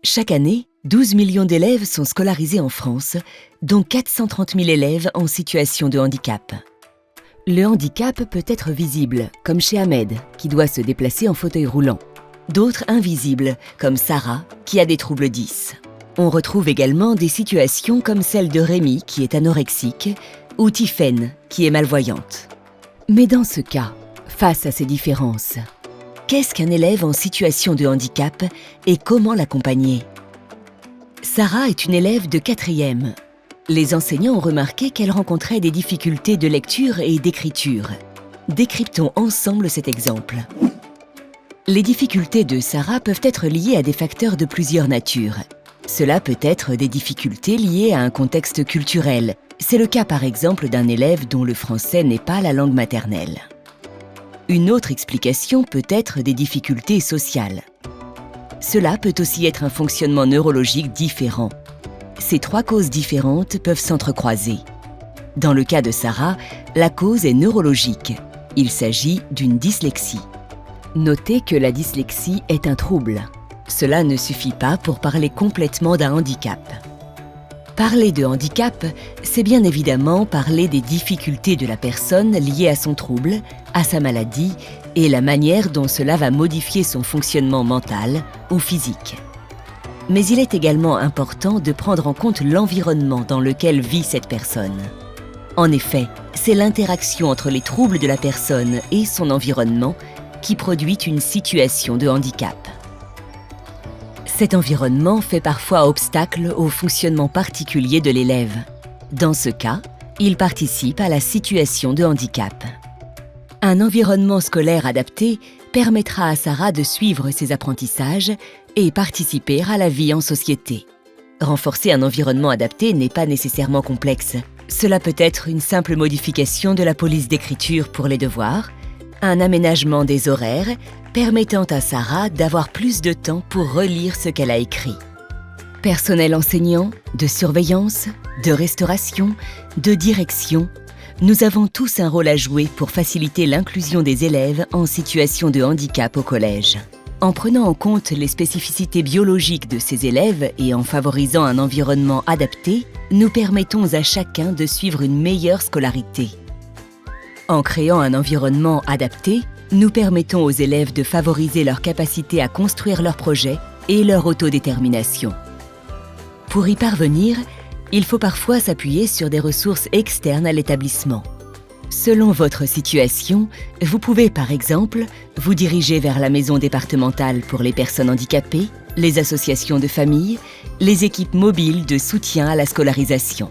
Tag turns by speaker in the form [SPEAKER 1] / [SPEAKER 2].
[SPEAKER 1] Chaque année, 12 millions d'élèves sont scolarisés en France, dont 430 000 élèves en situation de handicap. Le handicap peut être visible, comme chez Ahmed, qui doit se déplacer en fauteuil roulant. D'autres invisibles, comme Sarah, qui a des troubles 10. On retrouve également des situations comme celle de Rémi, qui est anorexique, ou Tiffaine, qui est malvoyante. Mais dans ce cas, face à ces différences, qu'est-ce qu'un élève en situation de handicap et comment l'accompagner? Sarah est une élève de 4e. Les enseignants ont remarqué qu'elle rencontrait des difficultés de lecture et d'écriture. Décryptons ensemble cet exemple. Les difficultés de Sarah peuvent être liées à des facteurs de plusieurs natures. Cela peut être des difficultés liées à un contexte culturel. C'est le cas par exemple d'un élève dont le français n'est pas la langue maternelle. Une autre explication peut être des difficultés sociales. Cela peut aussi être un fonctionnement neurologique différent. Ces trois causes différentes peuvent s'entrecroiser. Dans le cas de Sarah, la cause est neurologique. Il s'agit d'une dyslexie. Notez que la dyslexie est un trouble. Cela ne suffit pas pour parler complètement d'un handicap. Parler de handicap, c'est bien évidemment parler des difficultés de la personne liées à son trouble, à sa maladie et la manière dont cela va modifier son fonctionnement mental ou physique. Mais il est également important de prendre en compte l'environnement dans lequel vit cette personne. En effet, c'est l'interaction entre les troubles de la personne et son environnement qui produit une situation de handicap. Cet environnement fait parfois obstacle au fonctionnement particulier de l'élève. Dans ce cas, il participe à la situation de handicap. Un environnement scolaire adapté permettra à Sarah de suivre ses apprentissages et participer à la vie en société. Renforcer un environnement adapté n'est pas nécessairement complexe. Cela peut être une simple modification de la police d'écriture pour les devoirs, un aménagement des horaires permettant à Sarah d'avoir plus de temps pour relire ce qu'elle a écrit. Personnel enseignant, de surveillance, de restauration, de direction, nous avons tous un rôle à jouer pour faciliter l'inclusion des élèves en situation de handicap au collège. En prenant en compte les spécificités biologiques de ces élèves et en favorisant un environnement adapté, nous permettons à chacun de suivre une meilleure scolarité. En créant un environnement adapté, nous permettons aux élèves de favoriser leur capacité à construire leurs projets et leur autodétermination. Pour y parvenir, il faut parfois s'appuyer sur des ressources externes à l'établissement. Selon votre situation, vous pouvez par exemple vous diriger vers la maison départementale pour les personnes handicapées, les associations de famille, les équipes mobiles de soutien à la scolarisation.